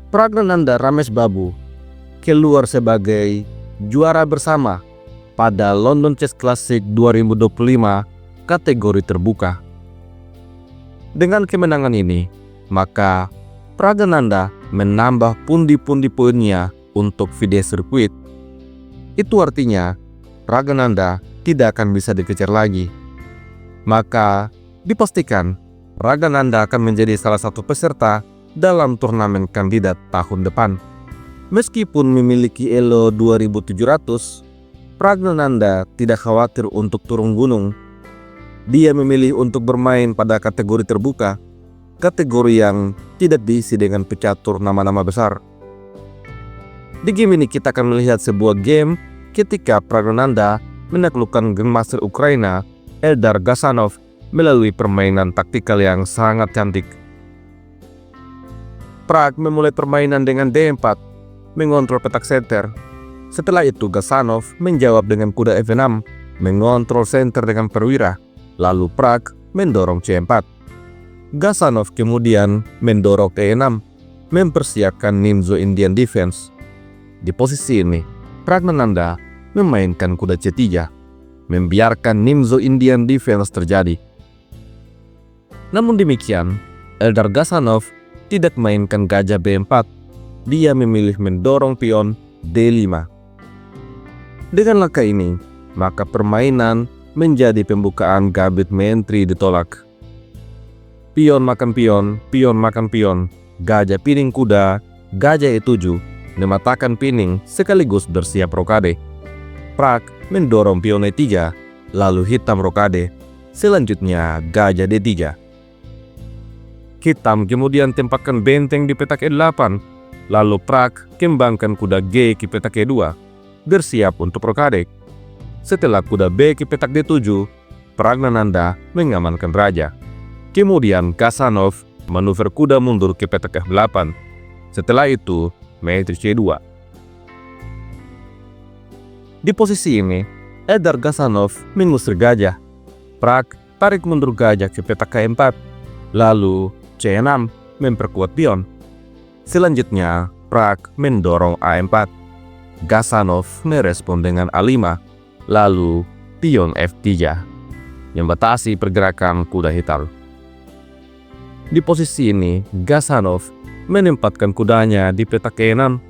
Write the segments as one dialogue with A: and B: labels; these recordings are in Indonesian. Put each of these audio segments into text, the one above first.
A: Pragnananda Ramesh Babu keluar sebagai juara bersama pada London Chess Classic 2025 kategori terbuka. Dengan kemenangan ini, maka Pragnananda menambah pundi-pundi poinnya untuk FIDE Circuit. Itu artinya Pragnananda tidak akan bisa dikejar lagi. Maka dipastikan Pragnananda akan menjadi salah satu peserta dalam turnamen kandidat tahun depan. Meskipun memiliki elo 2700, Pragnananda tidak khawatir untuk turun gunung. Dia memilih untuk bermain pada kategori terbuka, kategori yang tidak diisi dengan pecatur nama-nama besar. Di game ini kita akan melihat sebuah game ketika Pragnananda menaklukkan Grandmaster Ukraina Eldar Gazanov melalui permainan taktikal yang sangat cantik. Prag memulai permainan dengan D4, mengontrol petak center. Setelah itu Gazanov menjawab dengan kuda F6, mengontrol center dengan perwira. Lalu Prag mendorong C4. Gazanov kemudian mendorong E6, mempersiapkan Nimzo Indian Defense. Di posisi ini, Pragnananda memainkan kuda C3, membiarkan Nimzo Indian Defense terjadi. Namun demikian, Eldar Gazanov tidak mainkan gajah B4. Dia memilih mendorong pion D5. Dengan langkah ini, maka permainan menjadi pembukaan Gambit Mentri ditolak. Pion makan pion, pion makan pion, gajah pining kuda, gajah E7, mematahkan pining sekaligus bersiap rokade. Prag mendorong pion E3, lalu hitam rokade. Selanjutnya gajah D3. Hitam kemudian tempatkan benteng di petak E8, lalu Prag kembangkan kuda G ke petak E2, bersiap untuk rokade. Setelah kuda B ke petak D7, Pragnananda mengamankan raja. Kemudian Gazanov manuver kuda mundur ke petak F8. Setelah itu, matriks C2. Di posisi ini, Eldar Gazanov mengusir gajah. Prag tarik mundur gajah ke petak K4, lalu C6 memperkuat pion. Selanjutnya, Prag mendorong A4. Gazanov merespon dengan A5, lalu pion F3, membatasi pergerakan kuda hitam. Di posisi ini, Gazanov menempatkan kudanya di petak E6.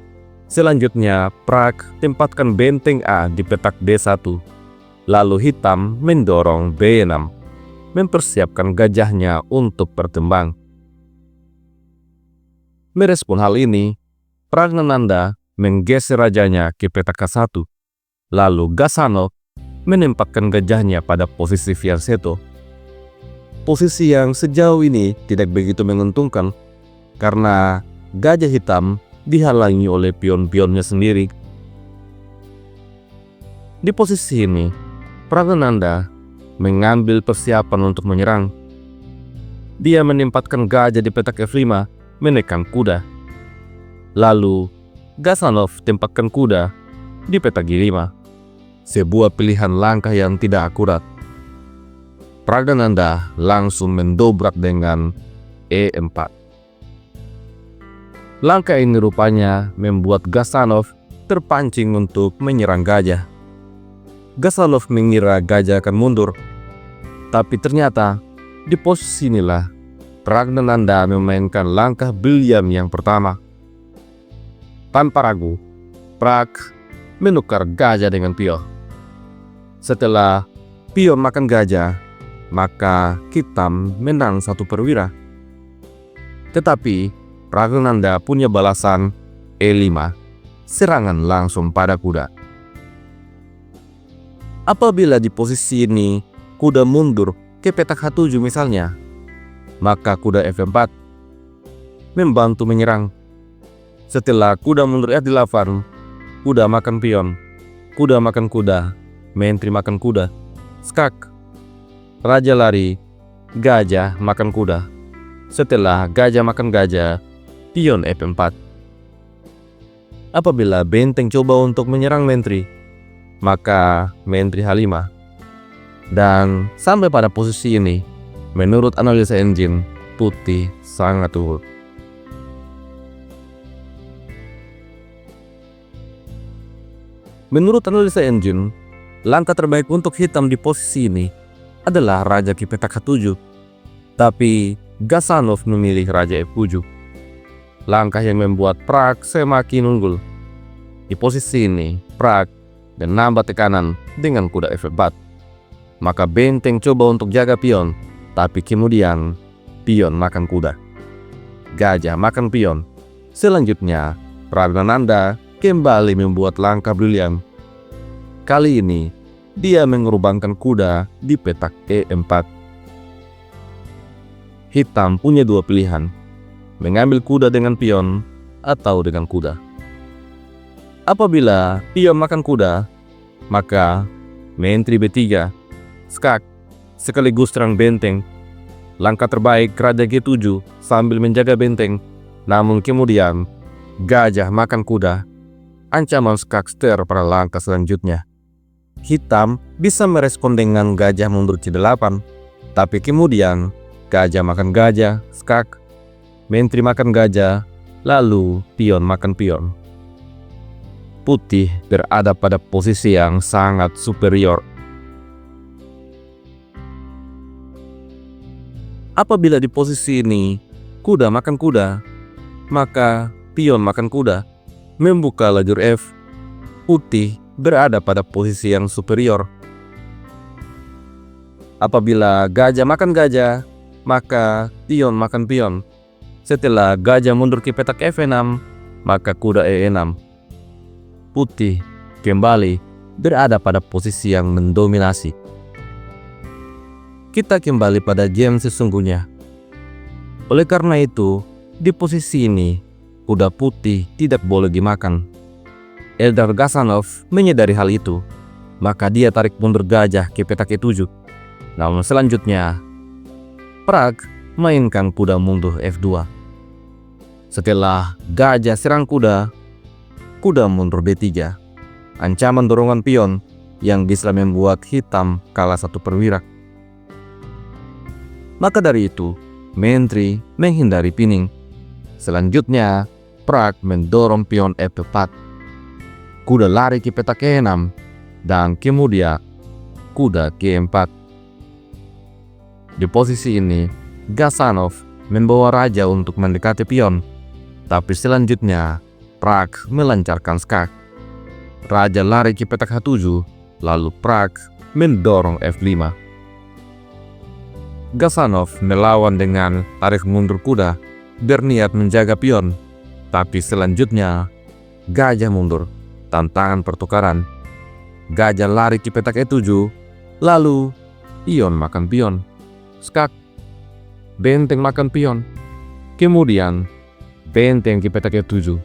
A: Selanjutnya, Prag tempatkan benteng A di petak D1. Lalu hitam mendorong B6, mempersiapkan gajahnya untuk bertembang. Merespon hal ini, Pragnananda menggeser rajanya ke petak K1. Lalu Gazanov menempatkan gajahnya pada posisi fiansetto. Posisi yang sejauh ini tidak begitu menguntungkan karena gajah hitam dihalangi oleh pion-pionnya sendiri. Di posisi ini, Pragnananda mengambil persiapan untuk menyerang. Dia menempatkan gajah di petak F5, menekan kuda. Lalu, Gazanov tempatkan kuda di petak G5. Sebuah pilihan langkah yang tidak akurat. Pragnananda langsung mendobrak dengan E4. Langkah ini rupanya membuat Gazanov terpancing untuk menyerang gajah. Gazanov mengira gajah akan mundur. Tapi ternyata di posisi inilah Pragnananda memainkan langkah William yang pertama. Tanpa ragu, Prag menukar gajah dengan pion. Setelah pion makan gajah, maka hitam menang satu perwira. Tetapi Pragnananda punya balasan E5, serangan langsung pada kuda. Apabila di posisi ini kuda mundur ke petak H7 misalnya, maka kuda F4 membantu menyerang. Setelah kuda mundur F8, kuda makan pion, kuda makan kuda, mentri makan kuda, skak, raja lari, gajah makan kuda. Setelah gajah makan gajah, pion F4. Apabila benteng coba untuk menyerang mentri, maka mentri H5. Dan sampai pada posisi ini, menurut analisa engine, putih sangat unggul. Menurut analisa engine, langkah terbaik untuk hitam di posisi ini adalah Raja Ki petak H7. Tapi Gasanov memilih Raja F7. Langkah yang membuat Prag semakin unggul. Di posisi ini, Prag menambah tekanan dengan kuda F4. Maka benteng coba untuk jaga pion, tapi kemudian pion makan kuda. Gajah makan pion. Selanjutnya, Pragnananda kembali membuat langkah brilian. Kali ini, dia mengerbangkan kuda di petak E4. Hitam punya dua pilihan, mengambil kuda dengan pion atau dengan kuda. Apabila pion makan kuda, maka menteri B3, skak, sekaligus serang benteng. Langkah terbaik Raja G7 sambil menjaga benteng. Namun kemudian, gajah makan kuda. Ancaman skak ster pada langkah selanjutnya. Hitam bisa merespon dengan gajah mundur C8. Tapi kemudian, gajah makan gajah, skak. Menteri makan gajah, lalu pion makan pion. Putih berada pada posisi yang sangat superior. Apabila di posisi ini, kuda makan kuda, maka pion makan kuda, membuka lajur F. Putih berada pada posisi yang superior. Apabila gajah makan gajah, maka pion makan pion. Setelah gajah mundur ke petak F6, maka kuda E6. Putih kembali berada pada posisi yang mendominasi. Kita kembali pada game sesungguhnya. Oleh karena itu, di posisi ini, kuda putih tidak boleh dimakan. Eldar Gasanov menyadari hal itu, maka dia tarik mundur gajah ke petak E7. Namun selanjutnya, Prag mainkan kuda mundur F2. Setelah gajah serang kuda, kuda mundur D3. Ancaman dorongan pion yang bisa membuat hitam kalah 1 perwira. Maka dari itu, menteri menghindari pining. Selanjutnya, Prag mendorong pion F4. Kuda lari ke petak E6 dan kemudian kuda G4. Di posisi ini, Gasanov membawa raja untuk mendekati pion. Tapi selanjutnya, Prag melancarkan skak. Raja lari ke petak H7, lalu Prag mendorong F5. Gasanov melawan dengan tarik mundur kuda, berniat menjaga pion. Tapi selanjutnya, gajah mundur, tantangan pertukaran. Gajah lari ke petak E7, lalu pion makan pion. Skak, benteng makan pion. Kemudian, benteng ke petak E7.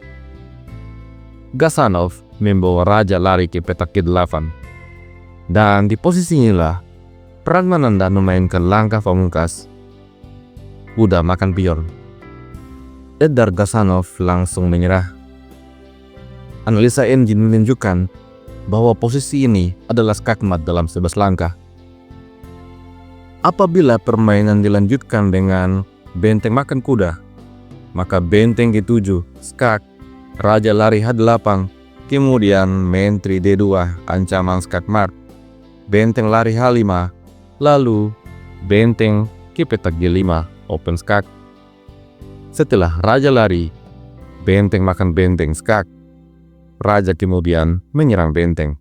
A: Gasanov membawa raja lari ke petak G8. Dan di posisi inilah, Pragnananda memainkan langkah pamungkas. Kuda makan pion. Eldar Gasanov langsung menyerah. Analisa engine menunjukkan bahwa posisi ini adalah skakmat dalam 11 langkah. Apabila permainan dilanjutkan dengan benteng makan kuda, maka benteng G7, skak, raja lari H8, kemudian menteri D2, ancaman skakmat, benteng lari H5, lalu benteng ke petak G5, open skak. Setelah raja lari, benteng makan benteng skak. Raja kemudian menyerang benteng.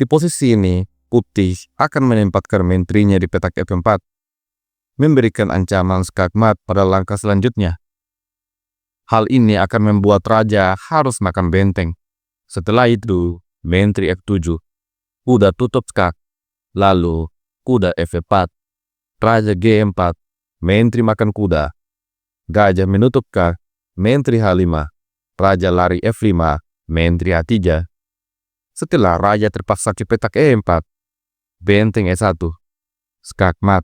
A: Di posisi ini, putih akan menempatkan menterinya di petak F4, memberikan ancaman skakmat pada langkah selanjutnya. Hal ini akan membuat raja harus makan benteng. Setelah itu, menteri F7, kuda tutup skak. Lalu, kuda F4, raja G4, menteri makan kuda. Gajah menutup skak, menteri H5, raja lari F5, menteri H3. Setelah raja terpaksa ke petak E4, benteng E1, skak mat.